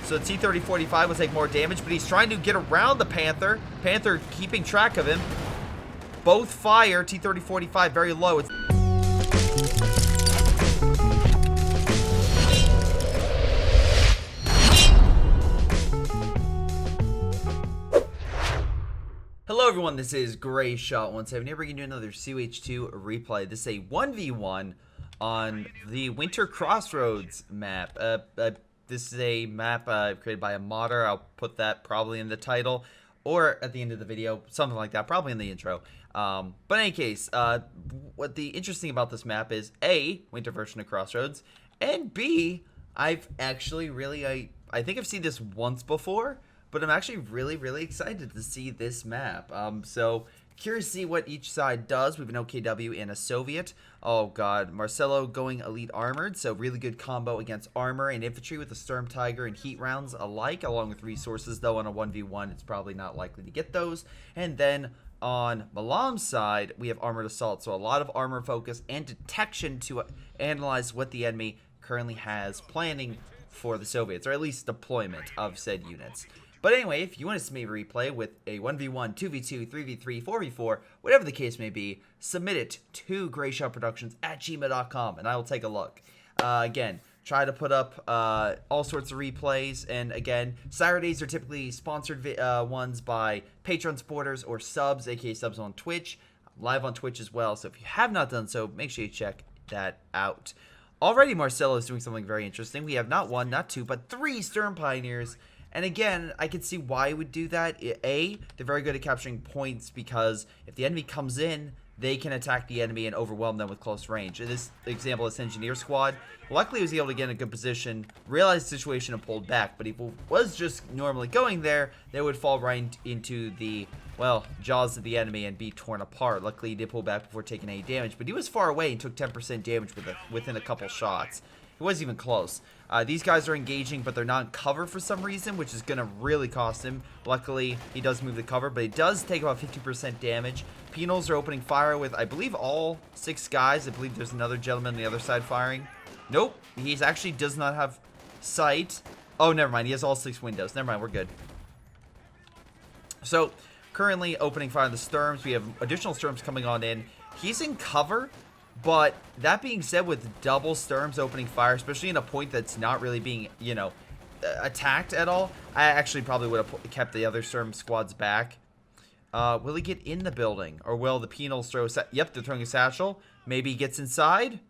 So T-30-45 will take more damage, but he's trying to get around the Panther. Panther keeping track of him. Both fire. T-30-45 very low. Hello everyone, this is Greyshot17 here bringing you another COH2 replay. This is a 1v1 on the Winter Crossroads map. This is a map created by a modder. I'll put that probably in the title or at the end of the video, something like that, probably in the intro. But in any case, what the interesting about this map is A, winter version of Crossroads, and B, I've actually really, I think I've seen this once before, but I'm actually really excited to see this map. So curious to see what each side does. We have an OKW and a Soviet. Oh god, Marcelo going elite armored, so really good combo against armor and infantry with the Storm Tiger and heat rounds alike, along with resources, though on a 1v1 it's probably not likely to get those. And then on Milam's side, we have armored assault, so a lot of armor focus and detection to analyze what the enemy currently has planning for the Soviets, or at least deployment of said units. But anyway, if you want to see me replay with a 1v1, 2v2, 3v3, 4v4, whatever the case may be, submit it to greyshotproductions@gmail.com and I will take a look. Again, try to put up all sorts of replays, and again, Saturdays are typically sponsored ones by Patreon supporters or subs, aka subs on Twitch. I'm live on Twitch as well, so if you have not done so, make sure you check that out. Already Marcelo is doing something very interesting. We have not one, not two, but three Sturm Pioneers. And again, I can see why he would do that. A, they're very good at capturing points because if the enemy comes in, they can attack the enemy and overwhelm them with close range. In this example, this engineer squad, luckily he was able to get in a good position, realized the situation and pulled back. But if he was just normally going there, they would fall right into the, well, jaws of the enemy and be torn apart. Luckily, he did pull back before taking any damage, but he was far away and took 10% damage within a couple shots. It wasn't even close. These guys are engaging, but they're not in cover for some reason, which is going to really cost him. Luckily, he does move the cover, but he does take about 50% damage. Penals are opening fire with, I believe, all 6 guys. I believe there's another gentleman on the other side firing. Nope, he actually does not have sight. Oh, never mind. He has all 6 windows. Never mind, we're good. So, currently opening fire on the Sturms. We have additional Sturms coming on in. He's in cover. But that being said, with double Sturms opening fire, especially in a point that's not really being, you know, attacked at all, I actually probably would have kept the other Sturm squads back. Will he get in the building? Or will the Penals throw a yep, they're throwing a satchel. Maybe he gets inside.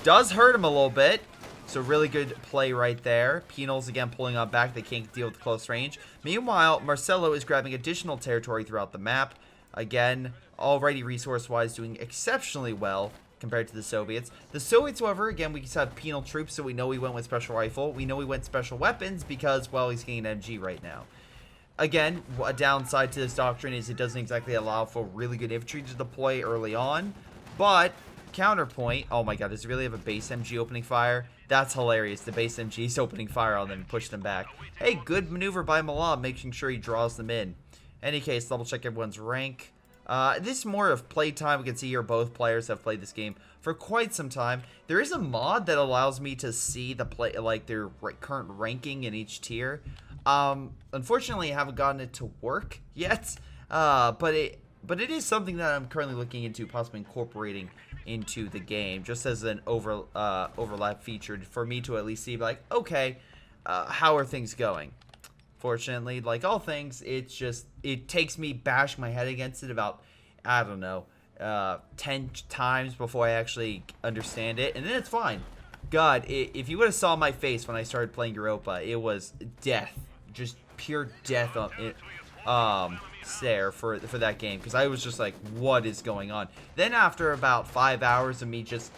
Does hurt him a little bit. So really good play right there. Penals again pulling on back. They can't deal with close range. Meanwhile, Marcelo is grabbing additional territory throughout the map. Again, already resource-wise doing exceptionally well compared to the Soviets. The Soviets, however, again, we just have penal troops, so we know we went with special rifle. We know we went special weapons because, well, he's getting an MG right now. Again, a downside to this doctrine is it doesn't exactly allow for really good infantry to deploy early on. But, counterpoint, oh my god, does he really have a base MG opening fire? That's hilarious. The base MG is opening fire on them and push them back. Hey, good maneuver by Milam, making sure he draws them in. Any case, double check everyone's rank. This is more of playtime. We can see here both players have played this game for quite some time. There is a mod that allows me to see the play, like their current ranking in each tier. Unfortunately, I haven't gotten it to work yet. But it is something that I'm currently looking into, possibly incorporating into the game, just as an overlap feature for me to at least see, like, okay, how are things going? Fortunately, like all things, it takes me bashing my head against it about, I don't know, 10 times before I actually understand it, and then it's fine. God, if you would have saw my face when I started playing Europa, it was death, just pure death on it, there for that game, because I was just like, what is going on? Then after about 5 hours of me just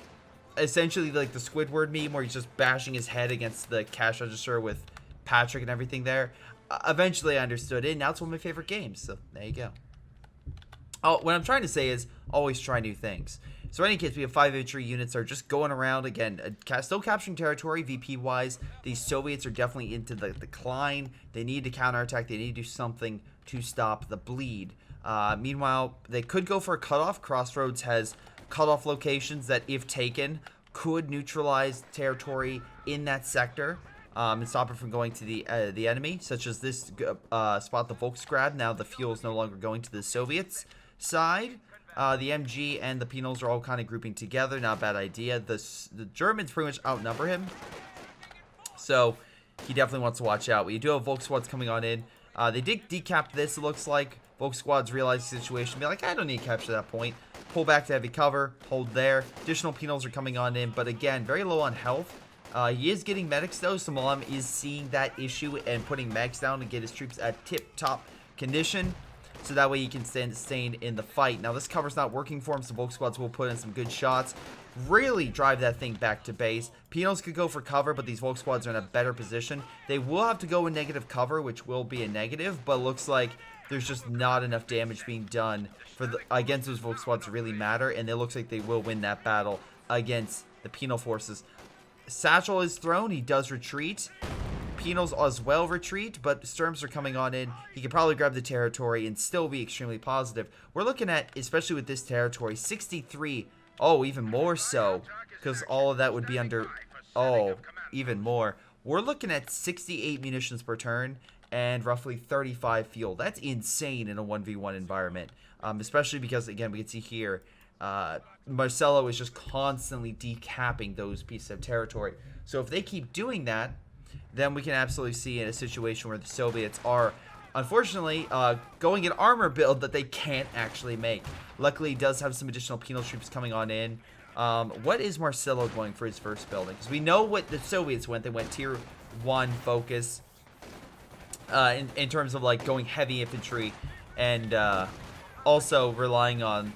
essentially like the Squidward meme where he's just bashing his head against the cash register with Patrick and everything there, eventually I understood it, and now it's one of my favorite games, so there you go. Oh, what I'm trying to say is always try new things. So in any case, we have 5 infantry units that are just going around, again, still capturing territory VP-wise. These Soviets are definitely into the decline. They need to counterattack. They need to do something to stop the bleed. Meanwhile, they could go for a cutoff. Crossroads has cutoff locations that, if taken, could neutralize territory in that sector and stop it from going to the enemy, such as this spot the Volksgrad. Now the fuel is no longer going to the Soviets side. The MG and the Penals are all kind of grouping together. Not a bad idea. The Germans pretty much outnumber him, so he definitely wants to watch out. We do have Volk squads coming on in. They did decap this, it looks like. Volk squads realize the situation, be like, I don't need to capture that point. Pull back to heavy cover, hold there. Additional Penals are coming on in, but again, very low on health. He is getting medics though, so Milam is seeing that issue and putting mags down to get his troops at tip-top condition, so that way he can sustain in the fight. Now this cover's not working for him, so Volk squads will put in some good shots, really drive that thing back to base. Penals could go for cover, but these Volk squads are in a better position. They will have to go in negative cover, which will be a negative, but looks like there's just not enough damage being done for against those Volk squads to really matter, and it looks like they will win that battle against the Penal forces. Satchel is thrown, he does retreat. Penals as well retreat, but Sturms are coming on in. He could probably grab the territory and still be extremely positive. We're looking at, especially with this territory, 63. Oh, even more so, because all of that would be under, oh, even more. We're looking at 68 munitions per turn and roughly 35 fuel. That's insane in a 1v1 environment, especially because, again, we can see here, Marcelo is just constantly decapping those pieces of territory. So if they keep doing that, then we can absolutely see in a situation where the Soviets are, unfortunately, going an armor build that they can't actually make. Luckily, he does have some additional Penal troops coming on in. What is Marcelo going for his first building? Because we know what the Soviets went. They went tier 1 focus in terms of like going heavy infantry and also relying on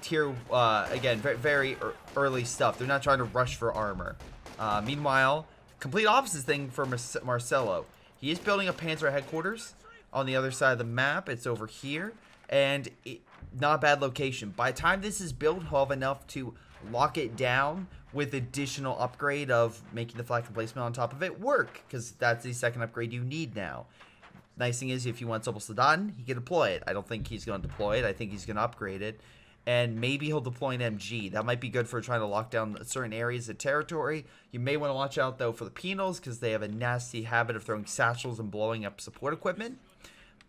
tier, again, very early stuff. They're not trying to rush for armor. Meanwhile, complete opposite thing for Marcelo. He is building a Panzer headquarters on the other side of the map. It's over here, and not a bad location. By the time this is built, he'll have enough to lock it down with additional upgrade of making the flag emplacement on top of it work, because that's the second upgrade you need now. Nice thing is, if he wants Soldaten, he can deploy it. I don't think he's going to deploy it. I think he's going to upgrade it. And maybe he'll deploy an MG. That might be good for trying to lock down certain areas of territory. You may want to watch out, though, for the Penals, because they have a nasty habit of throwing satchels and blowing up support equipment.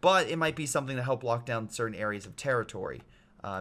But it might be something to help lock down certain areas of territory.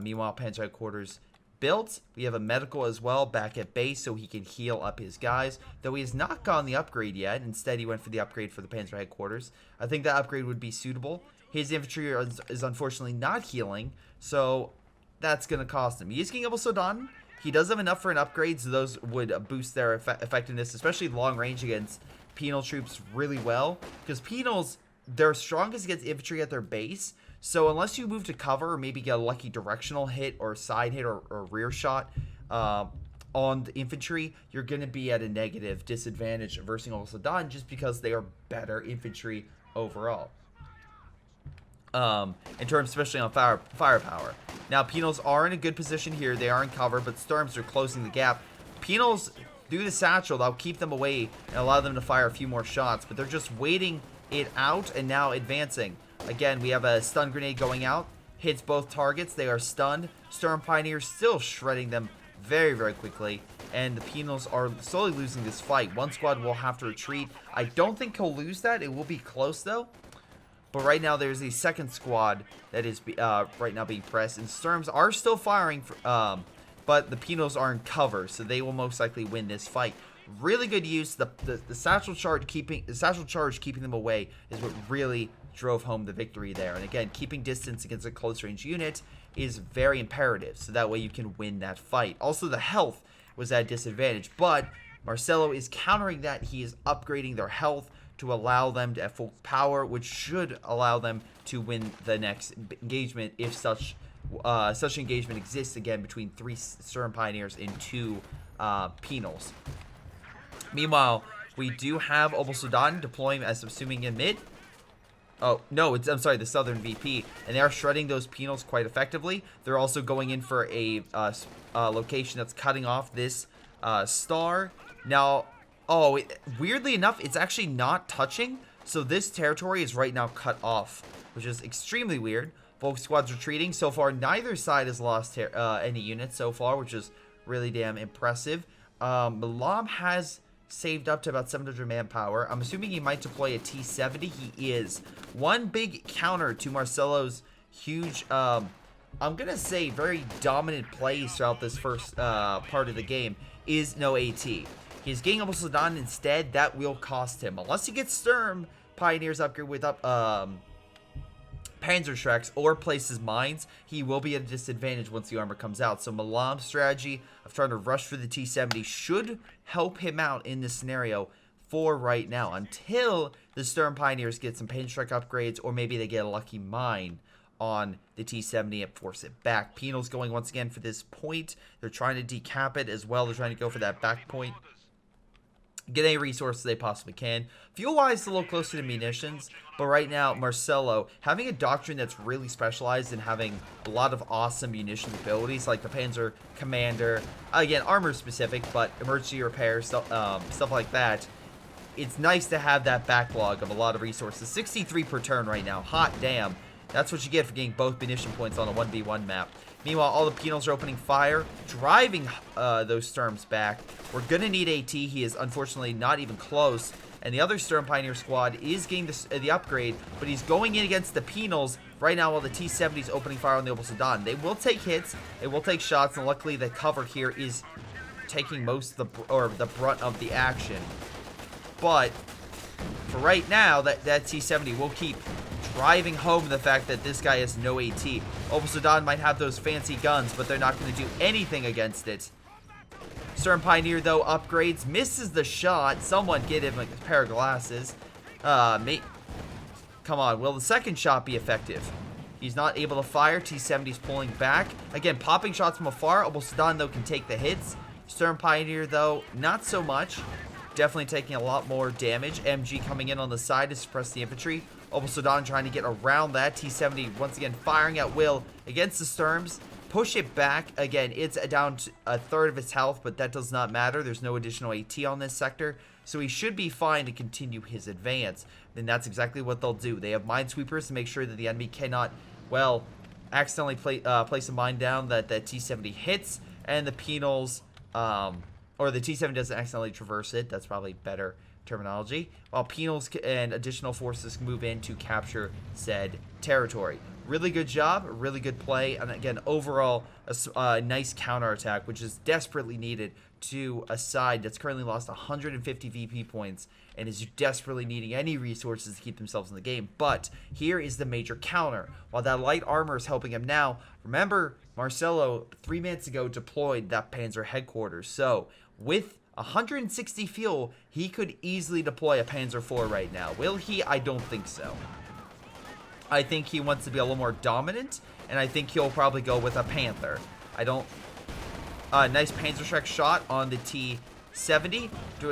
Meanwhile, Panzer Headquarters built. We have a medical as well back at base, so he can heal up his guys. Though he has not gotten the upgrade yet. Instead, he went for the upgrade for the Panzer Headquarters. I think that upgrade would be suitable. His infantry is unfortunately not healing, so that's going to cost him. He is getting Soldaten. He does have enough for an upgrade, so those would boost their effectiveness, especially long range against Penal troops really well. Because Penals, they're strongest against infantry at their base, so unless you move to cover or maybe get a lucky directional hit or side hit or rear shot on the infantry, you're going to be at a negative disadvantage versus Soldaten just because they are better infantry overall. In terms, especially on firepower. Now, Penals are in a good position here. They are in cover, but Sturms are closing the gap. Penals, through the satchel, that'll keep them away and allow them to fire a few more shots, but they're just waiting it out and now advancing. Again, we have a stun grenade going out. Hits both targets. They are stunned. Sturm Pioneers still shredding them very, very quickly. And the Penals are slowly losing this fight. One squad will have to retreat. I don't think he'll lose that. It will be close, though. But right now, there's a second squad that is right now being pressed. And Sturms are still firing, but the Penals are in cover, so they will most likely win this fight. Really good use. The satchel charge keeping them away is what really drove home the victory there. And again, keeping distance against a close range unit is very imperative, so that way you can win that fight. Also, the health was at a disadvantage, but Marcelo is countering that. He is upgrading their health to allow them to have full power, which should allow them to win the next engagement if such engagement exists again between 3 Sturm Pioneers and 2 Penals. Meanwhile, we do have Soldaten deploying as assuming in mid. Oh, no, I'm sorry, the Southern VP. And they are shredding those Penals quite effectively. They're also going in for a location that's cutting off this star. Now, weirdly enough, it's actually not touching. So this territory is right now cut off, which is extremely weird. Volk squad's retreating. So far, neither side has lost any units so far, which is really damn impressive. Milam has saved up to about 700 manpower. I'm assuming he might deploy a T-70. He is. One big counter to Marcelo's huge, I'm gonna say very dominant plays throughout this first part of the game is no AT. He's getting almost done instead. That will cost him. Unless he gets Sturm Pioneers upgrade with Panzerschrecks or places mines, he will be at a disadvantage once the armor comes out. So Milam's strategy of trying to rush for the T-70 should help him out in this scenario for right now, until the Sturm Pioneers get some Panzerschreck upgrades, or maybe they get a lucky mine on the T-70 and force it back. Penal's going once again for this point. They're trying to decap it as well. They're trying to go for that back point. Get any resources they possibly can. Fuel-wise, a little closer to munitions, but right now, Marcelo, having a doctrine that's really specialized in having a lot of awesome munition abilities, like the Panzer Commander, again, armor-specific, but emergency repair, stuff like that. It's nice to have that backlog of a lot of resources. 63 per turn right now. Hot damn. That's what you get for getting both munition points on a 1v1 map. Meanwhile, all the penals are opening fire, driving those Sturms back. We're going to need AT. He is unfortunately not even close. And the other Sturm Pioneer squad is getting the upgrade, but he's going in against the penals right now while the T-70 is opening fire on the Opal Sedan. They will take hits, they will take shots, and luckily the cover here is taking most of the brunt of the action. But for right now, that T-70 will keep driving home the fact that this guy has no AT. Opal Sedan might have those fancy guns, but they're not going to do anything against it. Sturm Pioneer, though, upgrades, misses the shot. Someone get him a pair of glasses. Come on, will the second shot be effective? He's not able to fire. T-70's pulling back. Again, popping shots from afar. Opal Sedan, though, can take the hits. Sturm Pioneer, though, not so much. Definitely taking a lot more damage. MG coming in on the side to suppress the infantry. Opal Sedan trying to get around that. T-70 once again firing at will against the Sturms. Push it back. Again, it's down to a third of its health, but that does not matter. There's no additional AT on this sector, so he should be fine to continue his advance. Then that's exactly what they'll do. They have minesweepers to make sure that the enemy cannot, well, accidentally place a mine down that T-70 hits, and the penals, or the T-70 doesn't accidentally traverse it. That's probably better terminology. While penals and additional forces move in to capture said territory. Really good job, really good play, and again, overall, a nice counterattack, which is desperately needed to a side that's currently lost 150 VP points and is desperately needing any resources to keep themselves in the game. But here is the major counter. While that light armor is helping him now, remember, Marcelo, 3 minutes ago, deployed that Panzer headquarters. So, with 160 fuel, he could easily deploy a Panzer IV right now. Will he? I don't think so. I think he wants to be a little more dominant, and I think he'll probably go with a Panther. I don't... nice Panzerschreck shot on the T-70.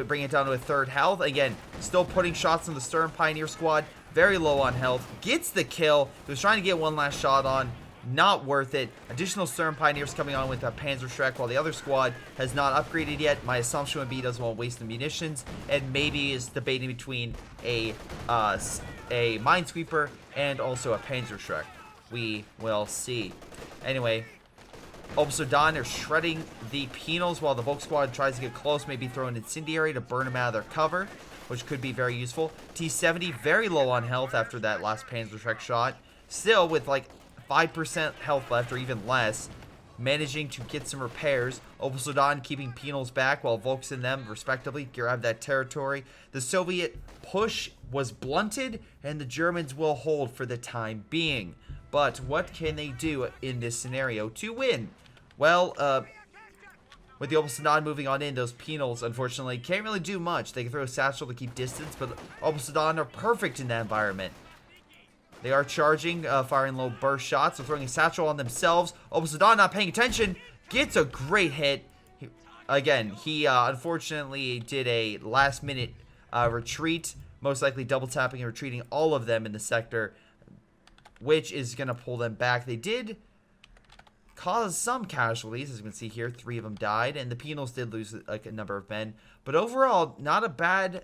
Bring it down to a third health. Again, still putting shots on the Sturm Pioneer squad. Very low on health. Gets the kill. He was trying to get one last shot on. Not worth it. Additional Sturm Pioneers coming on with a Panzerschreck while the other squad has not upgraded yet. My assumption would be he doesn't want to waste the munitions, and maybe is debating between a Minesweeper and also a Panzerschreck. We will see. Anyway, Opal Sedan are shredding the penals while the Volk squad tries to get close, maybe throw an incendiary to burn them out of their cover, which could be very useful. T-70 very low on health after that last Panzerschreck shot. Still with like 5% health left or even less, managing to get some repairs. Opal Sedan keeping penals back while Volks in them respectively grab that territory. The Soviet push was blunted and the Germans will hold for the time being. But what can they do in this scenario to win? Well, with the Opal Sedan moving on in, those penals unfortunately can't really do much. They can throw a satchel to keep distance, but Opal Sedan are perfect in that environment. They are charging, firing low burst shots, so throwing a satchel on themselves. Opal Sedan not paying attention, gets a great hit. He unfortunately did a last minute retreat, most likely double tapping and retreating all of them in the sector, which is going to pull them back. They did cause some casualties, as you can see here. 3 of them died, and the penals did lose like a number of men. But overall, not a bad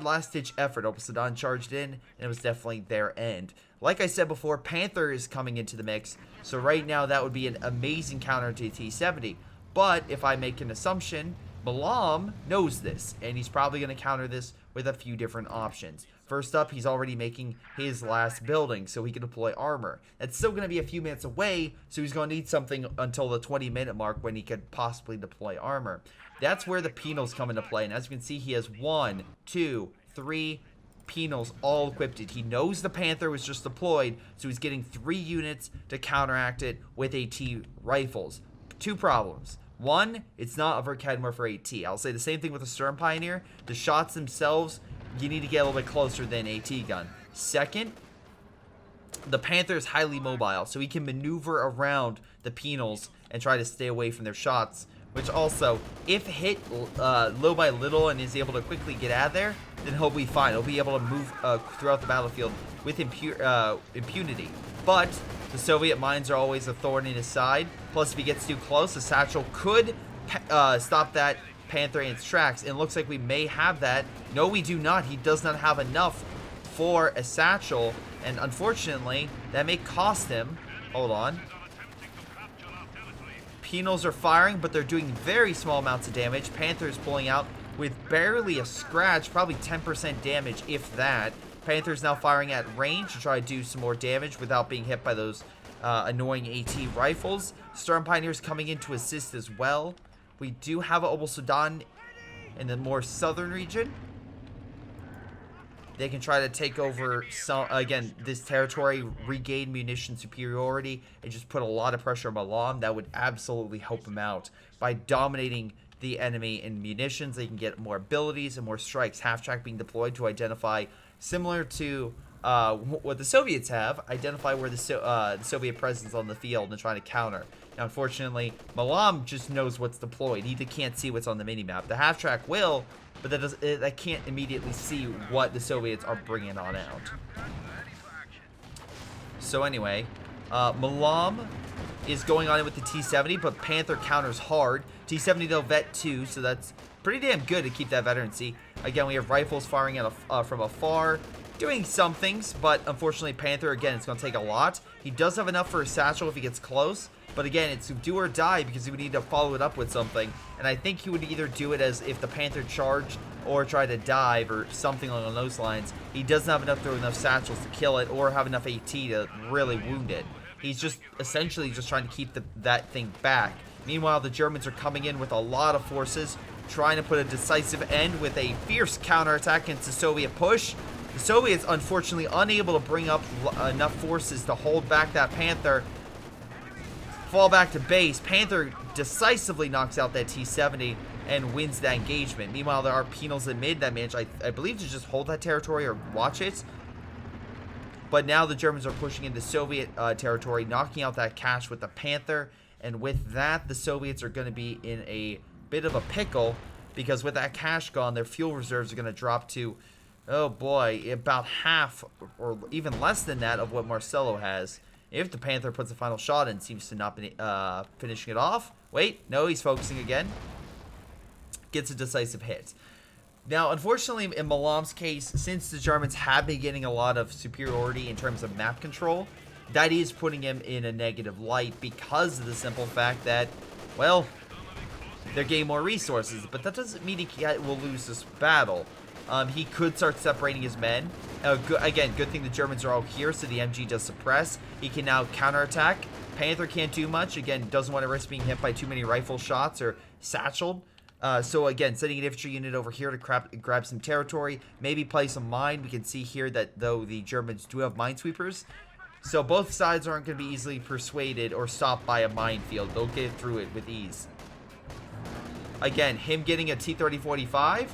last-ditch effort. Opal Sedan charged in, and it was definitely their end. Like I said before, Panther is coming into the mix, so right now that would be an amazing counter to T-70. But if I make an assumption, Milam knows this, and he's probably going to counter this with a few different options. First up, he's already making his last building so he can deploy armor. That's still going to be a few minutes away, so he's going to need something until the 20-minute mark when he could possibly deploy armor. That's where the penals come into play, and as you can see, he has 1, 2, 3 penals all equipped. He knows the Panther was just deployed, so he's getting 3 units to counteract it with AT rifles. 2 problems. 1, it's not a Verkadmore for AT. I'll say the same thing with the Storm Pioneer. The shots themselves, you need to get a little bit closer than AT gun. Second, the Panther is highly mobile, so he can maneuver around the penals and try to stay away from their shots, which also, if hit little by little and is able to quickly get out of there, then he'll be fine. He'll be able to move throughout the battlefield with impunity. But the Soviet mines are always a thorn in his side. Plus, if he gets too close, the satchel could stop that Panther in its tracks. And it looks like we may have that. No, we do not. He does not have enough for a satchel. And unfortunately, that may cost him. Hold on. Penals are firing, but they're doing very small amounts of damage. Panther is pulling out with barely a scratch, probably 10% damage, if that. Panther's now firing at range to try to do some more damage without being hit by those annoying AT rifles. Storm Pioneer's coming in to assist as well. We do have a Obel Sudan in the more southern region. They can try to take over some, again, this territory, regain munition superiority, and just put a lot of pressure on Milam. That would absolutely help him out. By dominating the enemy in munitions, they can get more abilities and more strikes. Half-track being deployed to identify, similar to what the Soviets have, identify where the Soviet presence on the field and try to counter. Now, unfortunately, Milam just knows what's deployed. He can't see what's on the minimap. The half-track will, but that can't immediately see what the Soviets are bringing on out. So anyway, Milam is going on it with the T-70, but Panther counters hard. T-70 though vet 2, so that's pretty damn good to keep that veterancy. Again, we have rifles firing at from afar, doing some things, but unfortunately Panther, again, it's going to take a lot. He does have enough for a satchel if he gets close, but again, it's do or die because he would need to follow it up with something. And I think he would either do it as if the Panther charged or try to dive or something along those lines. He doesn't have enough satchels to kill it or have enough AT to really wound it. He's just essentially just trying to keep that thing back. Meanwhile, the Germans are coming in with a lot of forces, trying to put a decisive end with a fierce counterattack against the Soviet push. The Soviets, unfortunately, unable to bring up enough forces to hold back that Panther. Fall back to base. Panther decisively knocks out that T-70 and wins that engagement. Meanwhile, there are penals in mid that manage, I believe, to just hold that territory or watch it. But now the Germans are pushing into Soviet territory, knocking out that cache with the Panther. And with that, the Soviets are going to be in a bit of a pickle, because with that cache gone, their fuel reserves are going to drop to, oh boy, about half or even less than that of what Marcelo has. If the Panther puts a final shot and seems to not be finishing it off. Wait, no, he's focusing again. Gets a decisive hit. Now, unfortunately, in Milam's case, since the Germans have been getting a lot of superiority in terms of map control, that is putting him in a negative light because of the simple fact that, well, they're getting more resources. But that doesn't mean he will lose this battle. He could start separating his men. Again, good thing the Germans are all here, so the MG does suppress. He can now counterattack. Panther can't do much. Again, doesn't want to risk being hit by too many rifle shots or satcheled. So again, sending an infantry unit over here to grab some territory. Maybe play some mine. We can see here that, though, the Germans do have minesweepers. So both sides aren't going to be easily persuaded or stopped by a minefield. They'll get through it with ease. Again, him getting a T-30-45,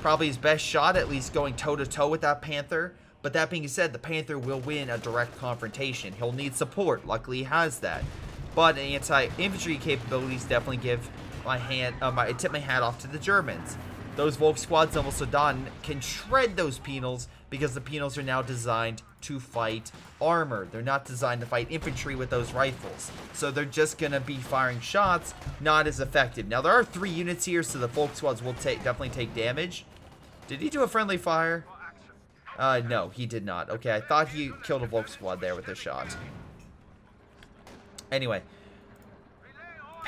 probably his best shot, at least going toe-to-toe with that Panther. But that being said, the Panther will win a direct confrontation. He'll need support. Luckily, he has that. But anti-infantry capabilities definitely give I tip my hat off to the Germans. Those Volk squads of Sudan can shred those penals because the penals are now designed to fight armor. They're not designed to fight infantry with those rifles. So they're just going to be firing shots, not as effective. Now, there are 3 units here, so the Volk squads will definitely take damage. Did he do a friendly fire? No, he did not. Okay, I thought he killed a Volk squad there with a shot. Anyway.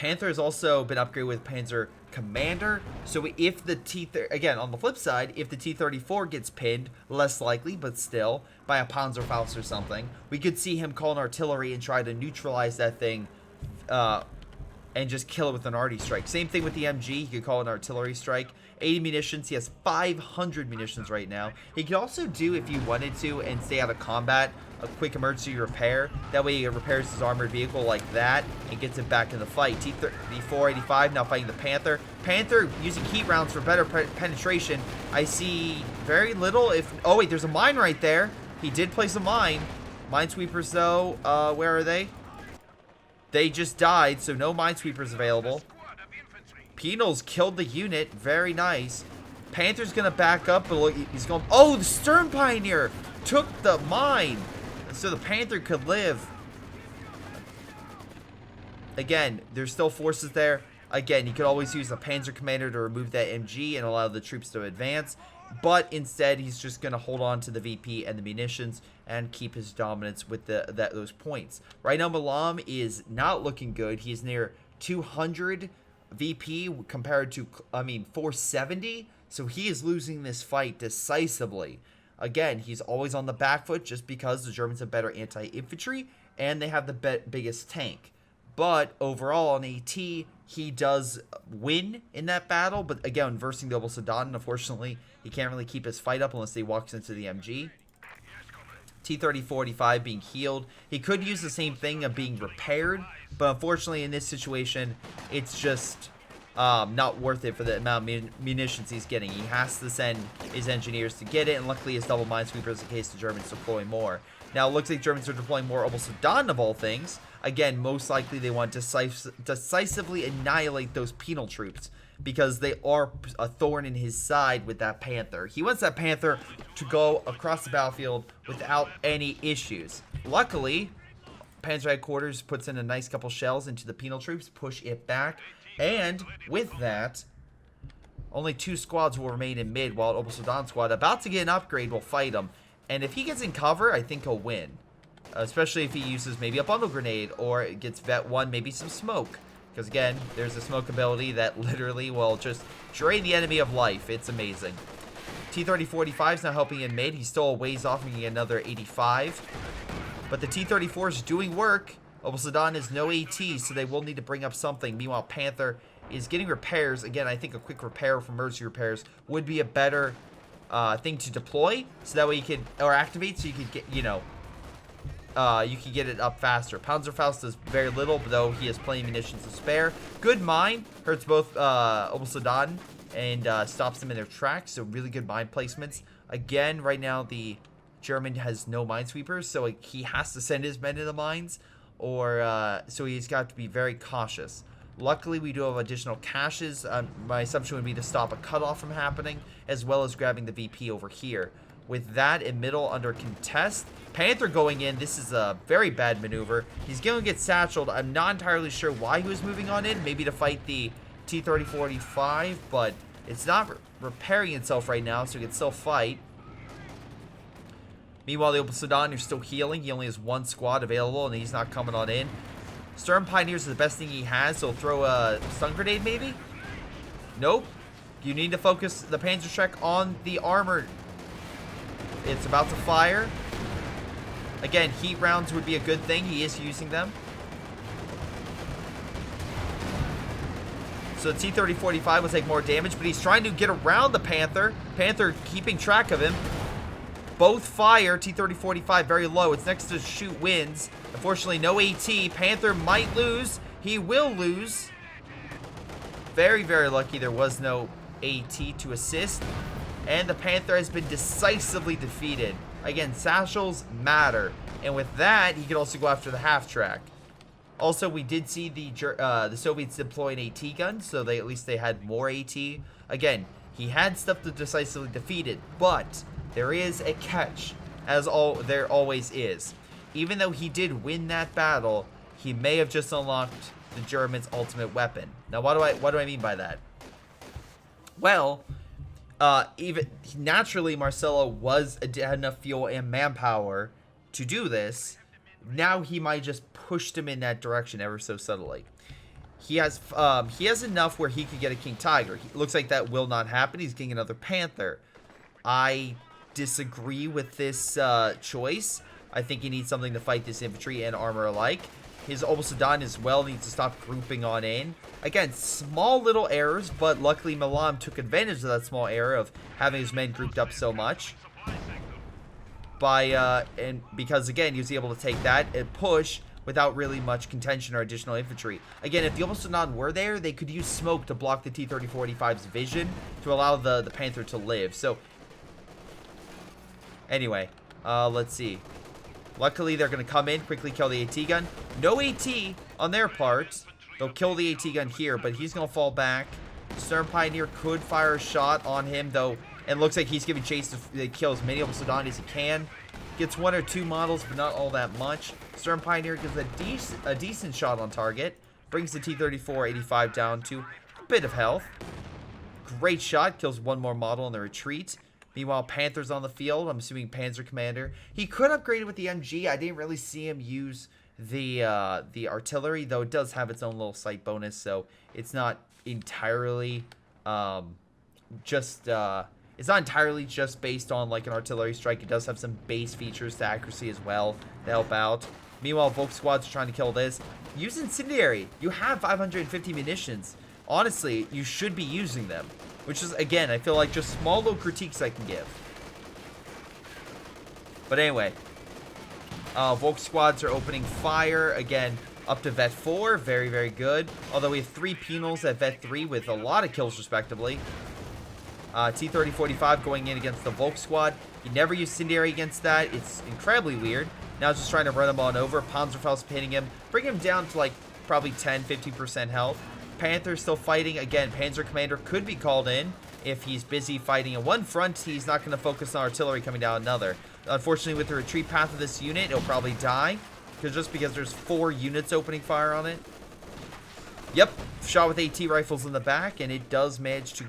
Panther has also been upgraded with Panzer Commander. So if the again, on the flip side, if the T-34 gets pinned, less likely, but still, by a Panzerfaust or something, we could see him call an artillery and try to neutralize that thing, and just kill it with an arty strike. Same thing with the MG. He could call an artillery strike. 80 munitions. He has 500 munitions right now. He could also do, if he wanted to, and stay out of combat, a quick emergency repair. That way he repairs his armored vehicle like that and gets it back in the fight. T-34, 85, now fighting the Panther. Panther using heat rounds for better penetration. I see very little. Oh, wait, there's a mine right there. He did place a mine. Minesweepers, though, where are they? They just died, so no minesweepers available. Penals killed the unit. Very nice. Panther's going to back up, but look, he's going... Oh, the Stern Pioneer took the mine, so the Panther could live. Again, there's still forces there. Again, you could always use the Panzer Commander to remove that MG and allow the troops to advance. But instead, he's just going to hold on to the VP and the munitions and keep his dominance with those points. Right now, Milam is not looking good. He's near 200 VP compared to, 470. So he is losing this fight decisively. Again, he's always on the back foot just because the Germans have better anti-infantry and they have the biggest tank. But overall on AT, he does win in that battle. But again, versing the Obelsodan, unfortunately, he can't really keep his fight up unless he walks into the MG. T-30-45 being healed. He could use the same thing of being repaired. But unfortunately, in this situation, it's just not worth it for the amount of munitions he's getting. He has to send his engineers to get it. And luckily, his double minesweepers in case the Germans deploy more. Now, it looks like Germans are deploying more Obelsodan of all things. Again, most likely they want to decisively annihilate those penal troops because they are a thorn in his side with that Panther. He wants that Panther to go across the battlefield without any issues. Luckily, Panzer Headquarters puts in a nice couple shells into the penal troops, push it back, and with that, only 2 squads will remain in mid while Obelsodan squad, about to get an upgrade, will fight him. And if he gets in cover, I think he'll win. Especially if he uses maybe a bundle grenade or it gets Vet 1, maybe some smoke. Because again, there's a smoke ability that literally will just drain the enemy of life. It's amazing. T-30-45 is now helping in mid. He's still a ways off, making another 85. But the T-34 is doing work. Obelsodan is no AT, so they will need to bring up something. Meanwhile, Panther is getting repairs. Again, I think a quick repair from emergency repairs would be a better thing to deploy. So that way you could, or activate, so you could get, you can get it up faster. Panzerfaust does very little, though he has plenty of munitions to spare. Good mine. Hurts both Obelsodan and stops them in their tracks. So really good mine placements. Again, right now the German has no minesweepers, so he has to send his men to the mines, or so he's got to be very cautious. Luckily, we do have additional caches. My assumption would be to stop a cutoff from happening, as well as grabbing the VP over here. With that in middle under contest, Panther going in. This is a very bad maneuver. He's going to get satcheled. I'm not entirely sure why he was moving on in. Maybe to fight the T-30-45, but it's not repairing itself right now, so he can still fight. Meanwhile, the Obelsodan is still healing. He only has 1 squad available, and he's not coming on in. Stern Pioneers is the best thing he has, so throw a stun grenade maybe? Nope. You need to focus the Panzerschreck on the armor. It's about to fire. Again, heat rounds would be a good thing. He is using them. So the T-30-45 will take more damage, but he's trying to get around the Panther. Panther keeping track of him. Both fire. T-30-45 very low. It's next to shoot wins. Unfortunately, no AT. Panther might lose. He will lose. Very, very lucky there was no AT to assist. And the Panther has been decisively defeated. Again, satchels matter. And with that, he could also go after the half-track. Also, we did see the Soviets deploy an AT gun, so at least they had more AT. Again, he had stuff to decisively defeat it, but there is a catch, as there always is. Even though he did win that battle, he may have just unlocked the Germans' ultimate weapon. Now, what do I mean by that? Well, even naturally, Marcelo had enough fuel and manpower to do this. Now he might just pushed him in that direction ever so subtly. he has enough where he could get a King Tiger. Looks like that will not happen. He's getting another Panther. I disagree with this choice. I think he needs something to fight this infantry and armor alike. His Obelsadon as well needs to stop grouping on in. Again, small little errors, but luckily Milam took advantage of that small error of having his men grouped up so much. And because again, he was able to take that and push without really much contention or additional infantry. Again, if the Obelsadon were there, they could use smoke to block the T-3045's vision to allow the Panther to live. So, anyway, let's see. Luckily, they're going to come in, quickly kill the AT gun. No AT on their part. They'll kill the AT gun here, but he's going to fall back. Stern Pioneer could fire a shot on him, though. And looks like he's giving chase to kill as many Obelsadon as he can. Gets 1 or 2 models, but not all that much. Stern Pioneer gives a decent shot on target. Brings the T-3485 down to a bit of health. Great shot. Kills 1 more model in the retreat. Meanwhile, Panther's on the field. I'm assuming Panzer Commander. He could upgrade it with the MG. I didn't really see him use the artillery, though it does have its own little sight bonus, so it's not entirely it's not entirely just based on like an artillery strike. It does have some base features to accuracy as well to help out. Meanwhile, Volk Squad's trying to kill this. Use Incendiary. You have 550 munitions. Honestly, you should be using them. Which is, again, I feel like just small little critiques I can give. But anyway. Volk Squads are opening fire. Again, up to Vet 4. Very, very good. Although we have 3 penals at Vet 3 with a lot of kills, respectively. T-3045 going in against the Volk Squad. He never used Incendiary against that. It's incredibly weird. Now just trying to run him on over. Panzerfaust's hitting him. Bring him down to like probably 10-15% health. Panther's still fighting. Again, Panzer Commander could be called in. If he's busy fighting in one front, he's not going to focus on artillery coming down another. Unfortunately, with the retreat path of this unit, it'll probably die. Just because there's 4 units opening fire on it. Yep, shot with AT rifles in the back, and it does manage to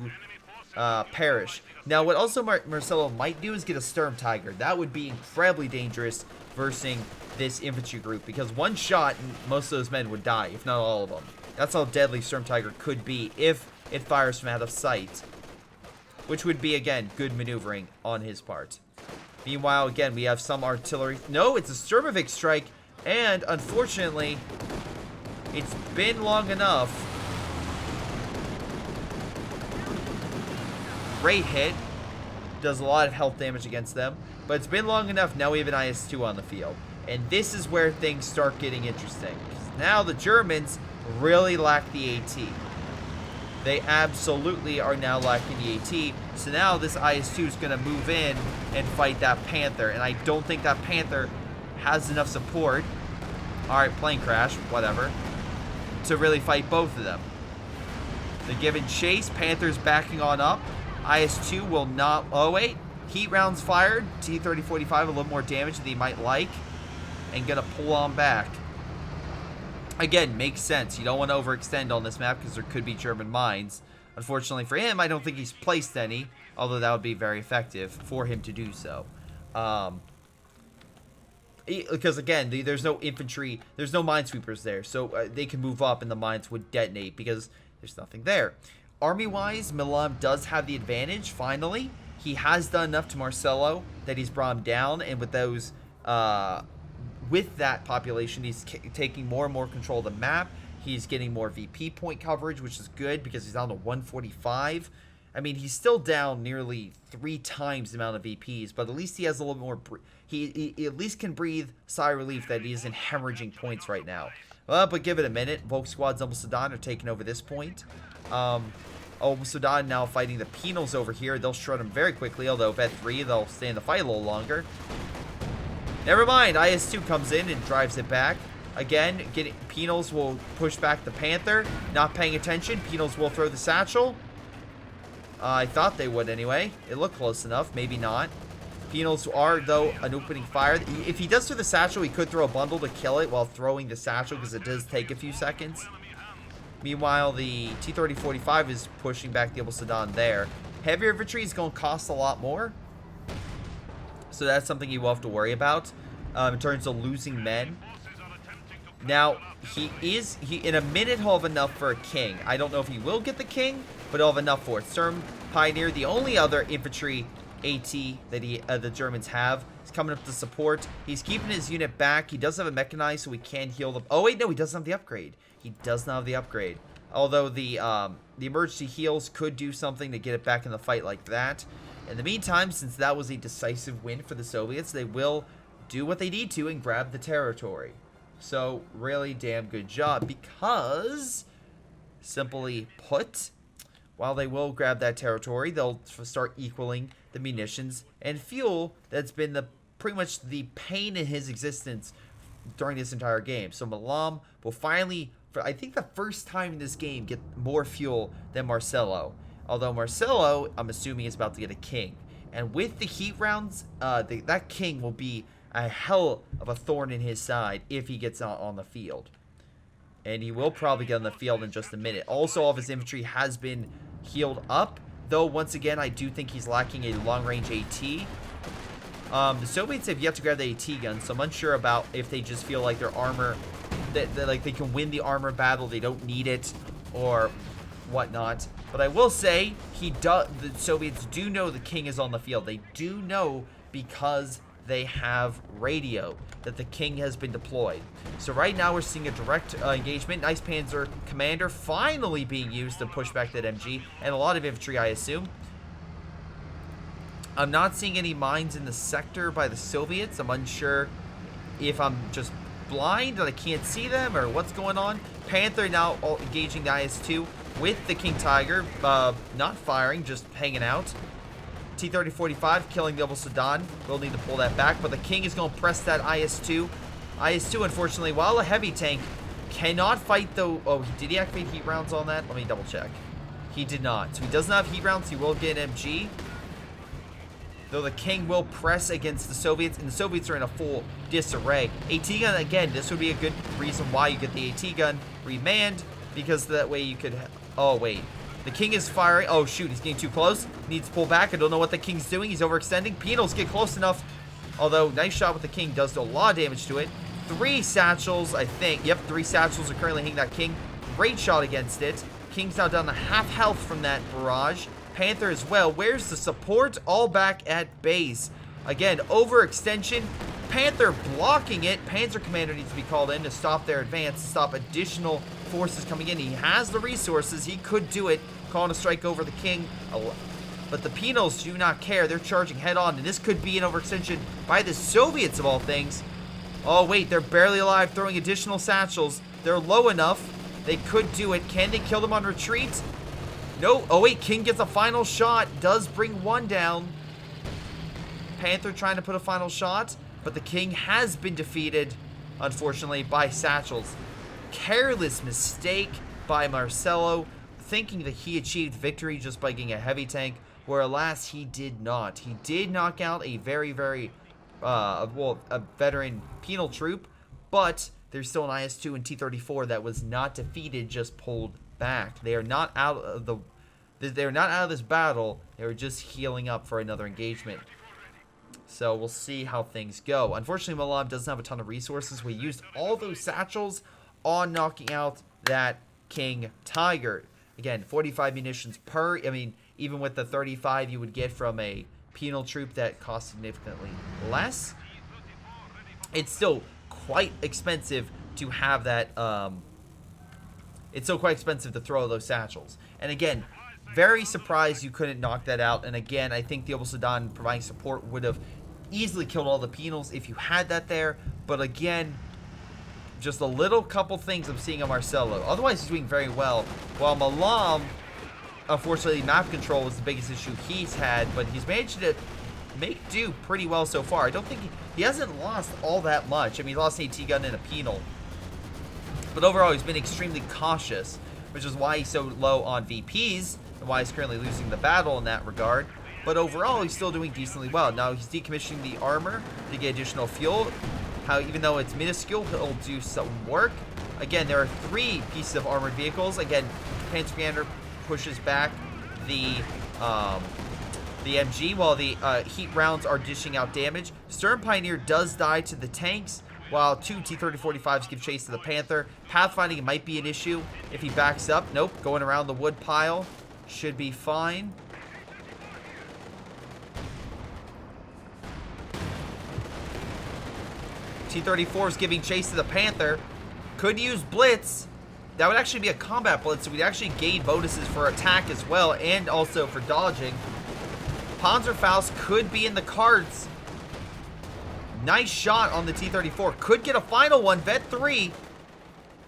perish. Now, what also Marcelo might do is get a Sturm Tiger. That would be incredibly dangerous versus this infantry group, because one shot, most of those men would die, if not all of them. That's how deadly Sturm Tiger could be if it fires from out of sight, which would be, again, good maneuvering on his part. Meanwhile, again, we have some artillery. No, it's a Sturmovik strike, and unfortunately, it's been long enough. Great hit. Does a lot of health damage against them. But it's been long enough. Now we have an IS-2 on the field. And this is where things start getting interesting. Now the Germans really lack the AT. They absolutely are now lacking the AT. So now this IS-2 is going to move in and fight that Panther. And I don't think that Panther has enough support. Alright, plane crash, whatever. To really fight both of them. They're giving chase. Panther's backing on up. IS-2 will not... Oh, wait. Heat rounds fired. T-3045 a little more damage than he might like. And gonna pull on back. Again, makes sense. You don't want to overextend on this map because there could be German mines. Unfortunately for him, I don't think he's placed any. Although that would be very effective for him to do so. Because again, there's no infantry. There's no minesweepers there. So they can move up and the mines would detonate because there's nothing there. Army-wise, Milam does have the advantage, finally. He has done enough to Marcelo that he's brought him down, and with those, with that population, he's taking more and more control of the map. He's getting more VP point coverage, which is good because he's down to 145. I mean, he's still down nearly 3 times the amount of VPs, but at least he has a little more... He at least can breathe sigh of relief that he isn't hemorrhaging points right now. Well, but give it a minute. Volk Squad's Obelsadon are taking over this point. Obelsadon now fighting the penals over here. They'll shred him very quickly, although Vet 3, they'll stay in the fight a little longer. Never mind. IS-2 comes in and drives it back. Again, penals will push back the Panther. Not paying attention. Penals will throw the satchel. I thought they would anyway. It looked close enough. Maybe not. Penals are, though, an opening fire. If he does throw the satchel, he could throw a bundle to kill it while throwing the satchel because it does take a few seconds. Meanwhile, the T-3045 is pushing back the Obelsadon there. Heavier infantry is going to cost a lot more. So that's something you will have to worry about in terms of losing men. Now, in a minute, he'll have enough for a king. I don't know if he will get the king, but he'll have enough for it. Sturm Pioneer, the only other infantry AT that the Germans have, is coming up to support. He's keeping his unit back. He does have a mechanized, so we can heal them. Oh, wait, no, he doesn't have the upgrade. He does not have the upgrade. Although the emergency heals could do something to get it back in the fight like that. In the meantime, since that was a decisive win for the Soviets, they will do what they need to and grab the territory. So, really damn good job, because, simply put, while they will grab that territory, they'll start equaling the munitions and fuel that's been pretty much the pain in his existence during this entire game. So Milam will finally, for I think the first time in this game, get more fuel than Marcelo. Although Marcelo, I'm assuming, is about to get a king. And with the heat rounds, that king will be a hell of a thorn in his side if he gets out on the field. And he will probably get on the field in just a minute. Also, all of his infantry has been healed up. Though, once again, I do think he's lacking a long-range AT. The Soviets have yet to grab the AT gun, so I'm unsure about if they just feel like their armor, that like they can win the armor battle, they don't need it, or whatnot. But I will say, the Soviets do know the king is on the field. They do know because they have radio that the king has been deployed. So right now we're seeing a direct engagement. Nice Panzer Commander finally being used to push back that MG, and a lot of infantry, I assume. I'm not seeing any mines in the sector by the Soviets. I'm unsure if I'm just blind and I can't see them or what's going on. Panther now engaging the IS-2 with the King Tiger, not firing, just hanging out. T-30-45 killing the Sudan. We'll need to pull that back, but the King is going to press that IS-2. IS-2, unfortunately, while a heavy tank, cannot fight though. Oh, did he activate heat rounds on that? Let me double check. He did not. So he doesn't have heat rounds. He will get an MG. Though the King will press against the Soviets, and the Soviets are in a full disarray. AT gun, again, this would be a good reason why you get the AT gun remanned, because that way you could... Oh, wait. The King is firing. Oh, shoot. He's getting too close. Needs to pull back. I don't know what the King's doing. He's overextending. Penals get close enough. Although, nice shot with the King does do a lot of damage to it. 3 satchels, I think. Yep, 3 satchels are currently hitting that King. Great shot against it. King's now down to half health from that barrage. Panther as well. Where's the support? All back at base. Again, overextension. Panther blocking it. Panzer Commander needs to be called in to stop their advance, to stop additional forces coming in. He has the resources. He could do it. Calling a strike over the King. But the Penals do not care. They're charging head on. And this could be an overextension by the Soviets of all things. Oh, wait. They're barely alive. Throwing additional satchels. They're low enough. They could do it. Can they kill them on retreat? No. Oh, wait. King gets a final shot. Does bring one down. Panther trying to put a final shot. But the King has been defeated, unfortunately, by satchels. Careless mistake by Marcelo, thinking that he achieved victory just by getting a heavy tank, where alas, he did not. He did knock out a very, very, a veteran penal troop, but there's still an IS-2 and T-34 that was not defeated, just pulled back. They are not out of they're not out of this battle. They were just healing up for another engagement. So we'll see how things go. Unfortunately, Milam doesn't have a ton of resources. We used all those satchels on knocking out that King Tiger. Again, 45 munitions per. I mean, even with the 35 you would get from a penal troop that costs significantly less, it's still quite expensive to have that. It's still quite expensive to throw those satchels. And again, very surprised you couldn't knock that out. And again, I think the Sudan providing support would have easily killed all the penals if you had that there. But again, just a little couple things I'm seeing on Marcelo. Otherwise, he's doing very well. While Milam, unfortunately, map control was the biggest issue he's had, but he's managed to make do pretty well so far. I don't think he hasn't lost all that much. I mean, he lost an AT gun and a penal. But overall, he's been extremely cautious, which is why he's so low on VPs, and why he's currently losing the battle in that regard. But overall, he's still doing decently well. Now, he's decommissioning the armor to get additional fuel. How, even though it's minuscule, he'll do some work. Again, there are 3 pieces of armored vehicles. Again, Panzer Commander pushes back the MG while the heat rounds are dishing out damage. Sturm Pioneer does die to the tanks, while 2 T-30-45s give chase to the Panther. Pathfinding might be an issue if he backs up. Nope, going around the wood pile. Should be fine. T-34 is giving chase to the Panther. Could use Blitz. That would actually be a combat blitz, so we'd actually gain bonuses for attack as well, and also for dodging. Panzerfaust could be in the cards. Nice shot on the T-34. Could get a final one. Vet 3.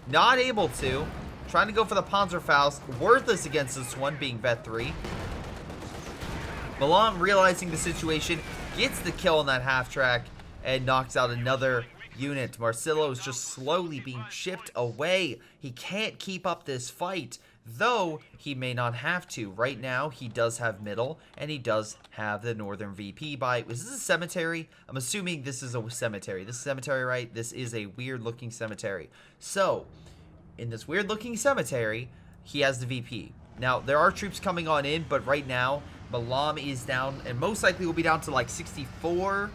Not able to. Trying to go for the Panzerfaust. Worthless against this one, being Vet 3. Milam, realizing the situation, gets the kill on that half-track and knocks out another unit. Marcelo is just slowly being chipped away. He can't keep up this fight, though he may not have to. Right now, he does have middle, and he does have the northern VP by... Is this a cemetery? I'm assuming this is a cemetery. This is a cemetery, right? This is a weird-looking cemetery. So, in this weird-looking cemetery, he has the VP. Now, there are troops coming on in, but right now, Milam is down, and most likely will be down to like 64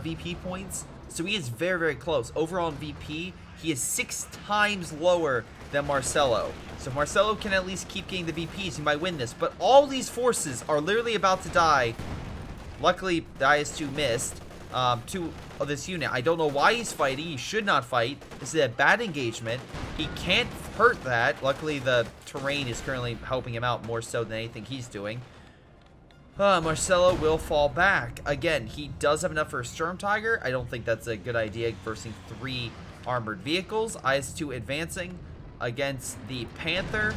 VP points. So he is very, very close. Overall in VP, he is 6 times lower than Marcelo. So if Marcelo can at least keep getting the VPs, he might win this. But all these forces are literally about to die. Luckily, the IS-2 missed to this unit. I don't know why he's fighting. He should not fight. This is a bad engagement. He can't hurt that. Luckily, the terrain is currently helping him out more so than anything he's doing. Marcelo will fall back. Again, he does have enough for a Sturm Tiger. I don't think that's a good idea versus 3 armored vehicles. IS-2 advancing against the Panther,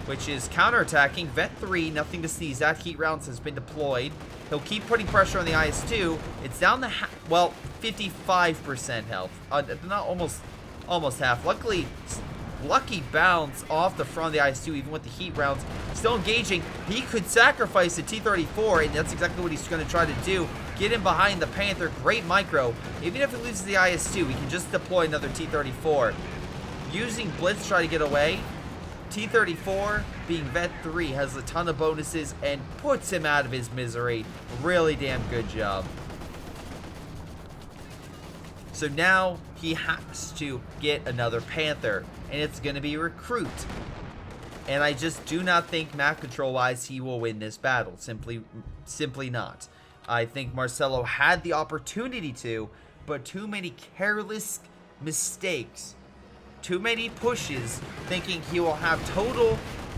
which is counterattacking. Vet 3, nothing to sneeze at. Heat rounds has been deployed. He'll keep putting pressure on the IS-2. It's down to, 55% health. Not almost half. Lucky bounce off the front of the IS-2, even with the heat rounds. Still engaging. He could sacrifice the T-34, and that's exactly what he's going to try to do. Get him behind the Panther. Great micro. Even if he loses the IS-2, he can just deploy another T-34. Using Blitz to try to get away. T-34, being Vet 3, has a ton of bonuses and puts him out of his misery. Really damn good job. So now he has to get another Panther, and it's going to be Recruit. And I just do not think map control-wise he will win this battle. Simply not. I think Marcelo had the opportunity to, but too many careless mistakes, too many pushes, thinking he will have total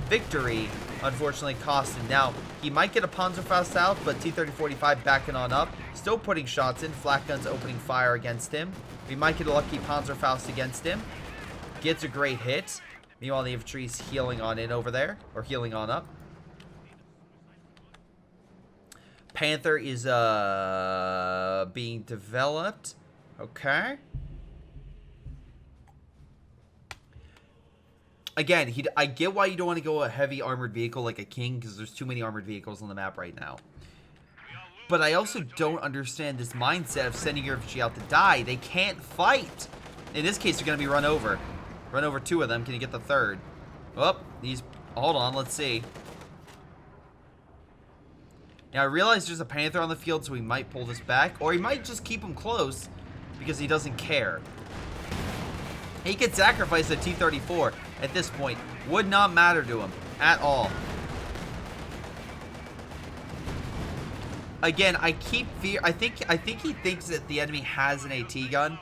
victory, unfortunately cost him. Now, he might get a Panzerfaust out, but T-30-45 backing on up. Still putting shots in. Flak guns opening fire against him. We might get a lucky Panzerfaust against him. Gets a great hit. Meanwhile, the infantry's healing on in over there. Or healing on up. Panther is being developed. Okay. Again, I get why you don't want to go a heavy armored vehicle like a King, because there's too many armored vehicles on the map right now. But I also don't understand this mindset of sending your infantry out to die. They can't fight. In this case, they're going to be run over. Run over 2 of them. Can you get the 3rd? Oh, hold on, let's see. Now, I realize there's a Panther on the field, so he might pull this back. Or he might just keep him close because he doesn't care. He could sacrifice a T-34 at this point. Would not matter to him at all. Again, I think he thinks that the enemy has an AT gun,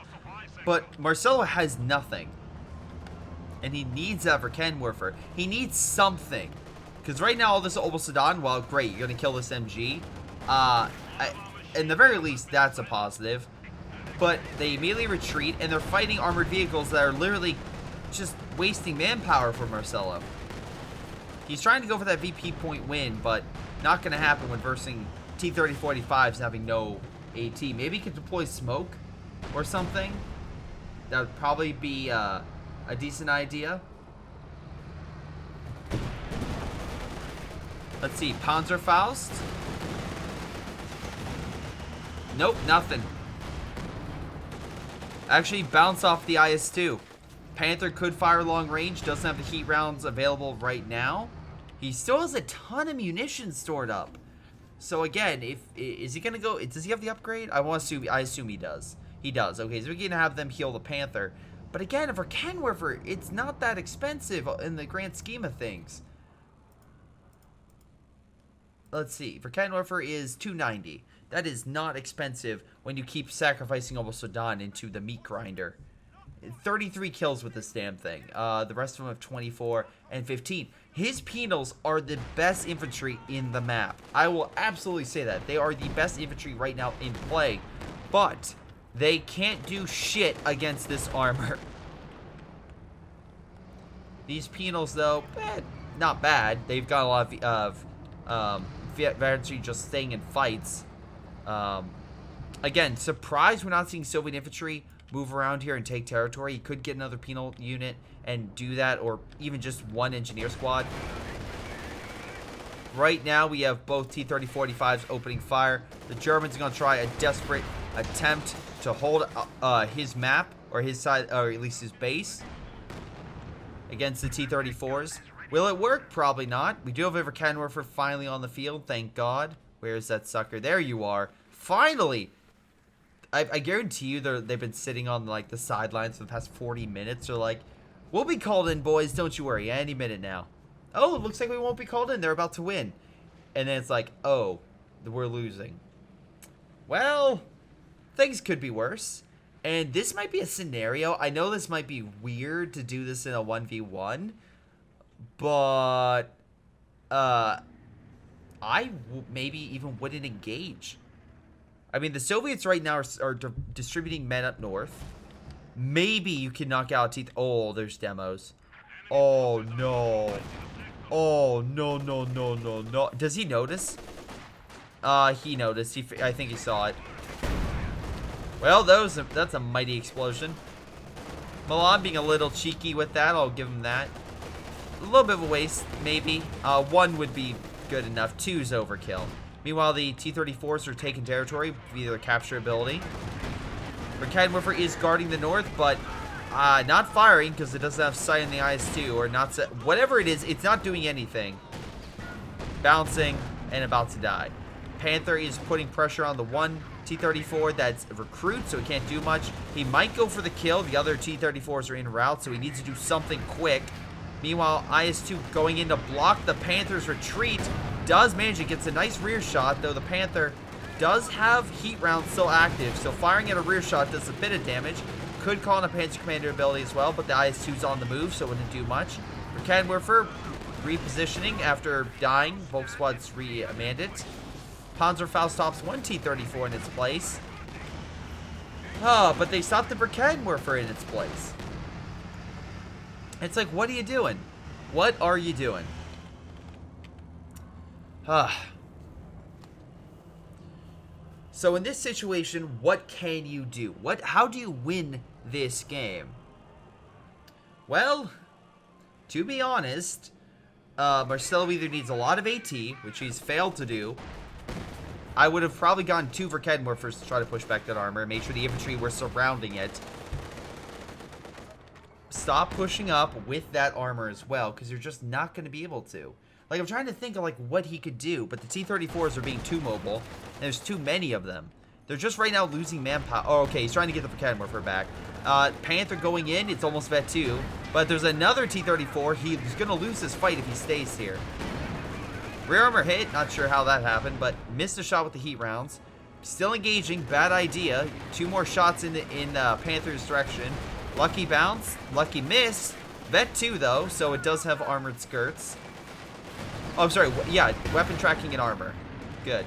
but Marcelo has nothing. And he needs that for Ken Warfare. He needs something. Because right now, all this almost done. Well, great, you're going to kill this MG. In the very least, that's a positive. But they immediately retreat, and they're fighting armored vehicles that are literally just wasting manpower for Marcelo. He's trying to go for that VP point win, but not going to happen when versing T-30-45s having no AT. Maybe he could deploy smoke or something. That would probably be a decent idea. Let's see, Panzerfaust. Nope, nothing. Actually, bounce off the IS-2. Panther could fire long range. Doesn't have the heat rounds available right now. He still has a ton of munitions stored up. So again, is he gonna go? Does he have the upgrade? I assume he does. He does. Okay, so we can have them heal the Panther. But again, for Kenwerfer, it's not that expensive in the grand scheme of things. Let's see. For Kenwerfer is $290. That is not expensive when you keep sacrificing almost a Don into the meat grinder. 33 kills with this damn thing. The rest of them have 24 and 15. His penals are the best infantry in the map. I will absolutely say that. They are the best infantry right now in play. But they can't do shit against this armor. These penals, though, not bad. They've got a lot of infantry just staying in fights. Again, surprised we're not seeing Soviet infantry move around here and take territory. You could get another penal unit and do that, or even just one engineer squad. Right now, we have both T-30-45s opening fire. The Germans are going to try a desperate attempt to hold his map, or his side, or at least his base, against the T-34s. Will it work? Probably not. We do have Kenwerfer finally on the field, thank God. Where's that sucker? There you are. Finally! I guarantee you they've been sitting on like the sidelines for the past 40 minutes. They're like, we'll be called in, boys. Don't you worry. Any minute now. Oh, it looks like we won't be called in. They're about to win. And then it's like, oh, we're losing. Well, things could be worse. And this might be a scenario. I know this might be weird to do this in a 1v1. But I maybe even wouldn't engage. I mean, the Soviets right now are distributing men up north. Maybe you can knock out teeth. Oh, there's demos. Oh, no. Oh, no, no, no, no, no. Does he notice? He noticed. I think he saw it. Well, that's a mighty explosion. Milam being a little cheeky with that. I'll give him that. A little bit of a waste, maybe. 1 would be good enough. 2's overkill. Meanwhile, the T-34s are taking territory via their capture ability. Kenwerfer is guarding the north, but not firing because it doesn't have sight in the IS-2, or not set. Whatever it is, it's not doing anything. Bouncing and about to die. Panther is putting pressure on the one T-34 that's a recruit, so he can't do much. He might go for the kill. The other T-34s are en route, so he needs to do something quick. Meanwhile, IS-2 going in to block the Panther's retreat. Does manage it, gets a nice rear shot, though the Panther does have heat rounds still active, so firing at a rear shot does a bit of damage. Could call in a Panzer Commander ability as well, but the IS-2's on the move, so it wouldn't do much. For Kenwerfer, repositioning after dying. Both squads re-manned it. Panzerfaust stops one T-34 in its place. But they stopped the Kenwerfer in its place. It's like, what are you doing? What are you doing? So in this situation, what can you do? How do you win this game? Well, to be honest, Marcelo either needs a lot of AT, which he's failed to do. I would have probably gone 2 for Kenwerfers to try to push back that armor, make sure the infantry were surrounding it. Stop pushing up with that armor as well, because you're just not going to be able to. Like, I'm trying to think of, like, what he could do, but the T-34s are being too mobile, and there's too many of them. They're just right now losing manpower. Oh, okay, he's trying to get the Kenwerfer back. Panther going in, it's almost vet 2, but there's another T-34. He's going to lose this fight if he stays here. Rear armor hit, not sure how that happened, but missed a shot with the heat rounds. Still engaging, bad idea. 2 more shots in Panther's direction. Lucky bounce, lucky miss. Vet 2, though, so it does have armored skirts. Oh, I'm sorry. Yeah, weapon tracking and armor. Good.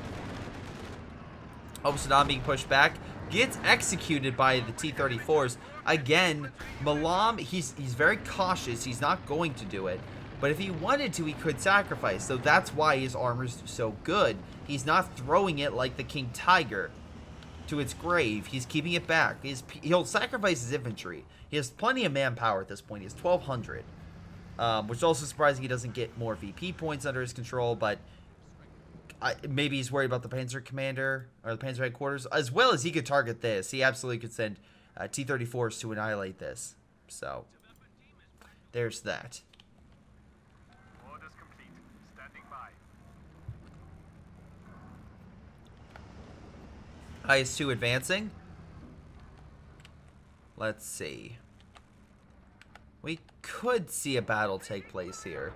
Oh, Saddam being pushed back. Gets executed by the T-34s. Again, Milam, he's very cautious. He's not going to do it. But if he wanted to, he could sacrifice. So that's why his armor's so good. He's not throwing it like the King Tiger to its grave. He's keeping it back. He'll sacrifice his infantry. He has plenty of manpower at this point. He has 1,200. Which is also surprising he doesn't get more VP points under his control, but maybe he's worried about the Panzer Commander or the Panzer Headquarters, as well as he could target this. He absolutely could send T-34s to annihilate this. So, there's that. Orders complete. Standing by. IS-2 advancing. let's see. We could see a battle take place here.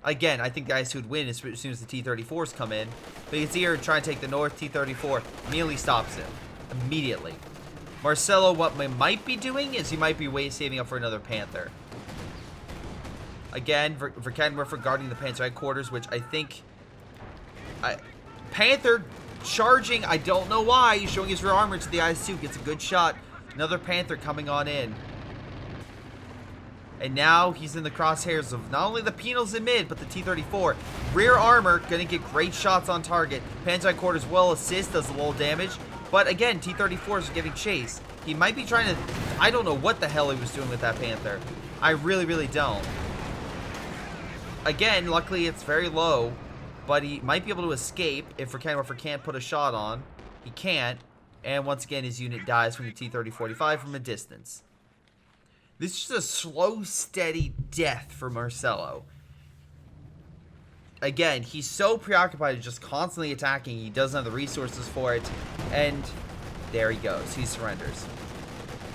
Again, I think the IS-2 would win as soon as the T-34s come in. But you can see here trying to take the north. T-34 immediately stops him. Immediately. Marcelo, what we might be doing is he might be saving up for another Panther. Again, Verkenwerfer guarding the Panther headquarters, which I think... Panther charging, I don't know why. He's showing his rear armor to the IS-2. Gets a good shot. Another Panther coming on in. And now he's in the crosshairs of not only the Penals in mid, but the T-34. Rear armor, gonna get great shots on target. Panther headquarters will assist, does a little damage. But again, T-34s are giving chase. He might be trying to... I don't know what the hell he was doing with that Panther. I really, really don't. Again, luckily it's very low. But he might be able to escape if Verkenwerfer can't put a shot on. He can't. And once again, his unit dies from the T-30-45 from a distance. This is just a slow, steady death for Marcelo. Again, he's so preoccupied with just constantly attacking. He doesn't have the resources for it. And there he goes. He surrenders.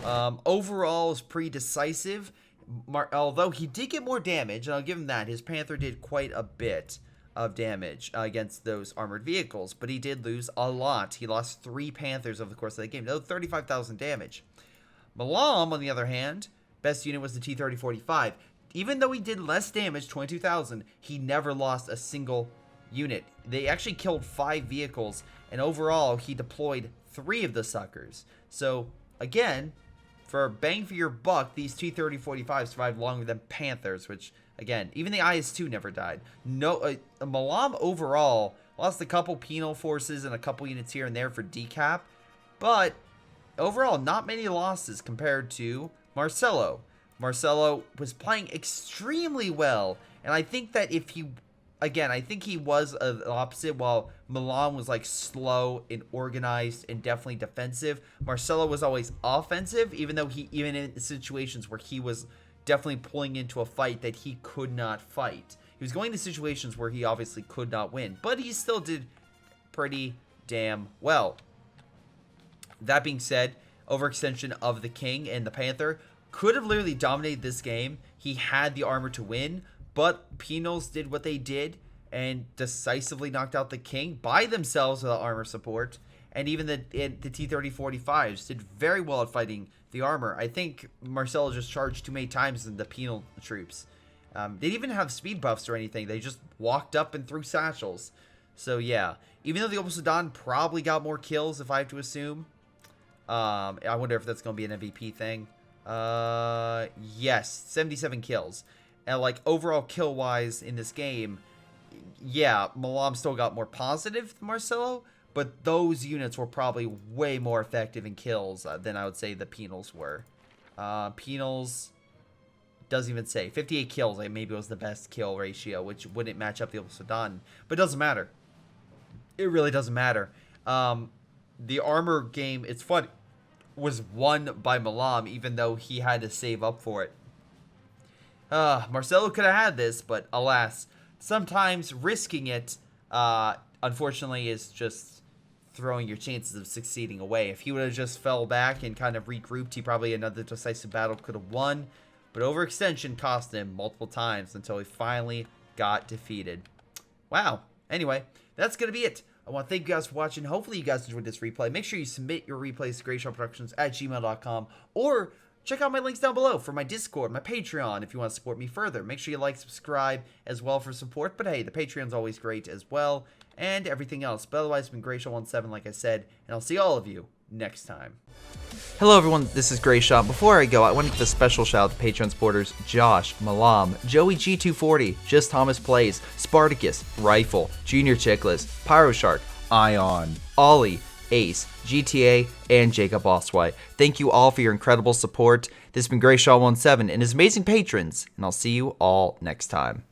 Overall, is pretty decisive. Although he did get more damage, and I'll give him that. His Panther did quite a bit of damage against those armored vehicles. But he did lose a lot. He lost 3 Panthers over the course of the game. No, 35,000 damage. Milam, on the other hand... Best unit was the T-30-45. Even though he did less damage, 22,000, he never lost a single unit. They actually killed 5 vehicles, and overall, he deployed 3 of the suckers. So, again, for bang for your buck, these T-30-45 survived longer than Panthers, which, again, even the IS-2 never died. No, Milam overall lost a couple penal forces and a couple units here and there for decap, but overall, not many losses compared to Marcelo. Marcelo was playing extremely well, and I think that if he, again, I think he was the opposite. While Milan was like slow and organized and definitely defensive, Marcelo was always offensive, even in situations where he was definitely pulling into a fight that he could not fight. He was going to situations where he obviously could not win, but he still did pretty damn well. That being said, overextension of the King and the Panther could have literally dominated this game. He had the armor to win, but Penals did what they did and decisively knocked out the King by themselves without armor support. And even the T-30-45s did very well at fighting the armor. I think Marcelo just charged too many times than the Penal troops. They didn't even have speed buffs or anything. They just walked up and threw satchels. So yeah, even though the Opal Sudan probably got more kills, if I have to assume. I wonder if that's going to be an MVP thing. Yes, 77 kills. And like overall kill wise in this game, yeah, Milam still got more positive than Marcelo, but those units were probably way more effective in kills than I would say the Penals were. Penals doesn't even say 58 kills. Like maybe it was the best kill ratio, which wouldn't match up the Opal Sudan, but it doesn't matter. It really doesn't matter. The armor game, it's funny, was won by Milam, even though he had to save up for it. Marcelo could have had this, but alas, sometimes risking it, unfortunately, is just throwing your chances of succeeding away. If he would have just fell back and kind of regrouped, he probably another decisive battle could have won. But overextension cost him multiple times until he finally got defeated. Wow. Anyway, that's going to be it. I want to thank you guys for watching. Hopefully you guys enjoyed this replay. Make sure you submit your replays to greyshotproductions@gmail.com, or check out my links down below for my Discord, my Patreon, if you want to support me further. Make sure you like, subscribe as well for support. But hey, the Patreon's always great as well, and everything else. But otherwise, it's been Greyshot17, like I said, and I'll see all of you next time. Hello everyone, this is Greyshot. Before I go, I want to give a special shout out to Patreon supporters Josh, Milam, Joey G240, Just Thomas Plays, Spartycus, Rifle, JrChicklis, Pyroshark, Ion, Ollie, Ace, GTA, and Jacob Oswite. Thank you all for your incredible support. This has been Greyshot17 and his amazing patrons, and I'll see you all next time.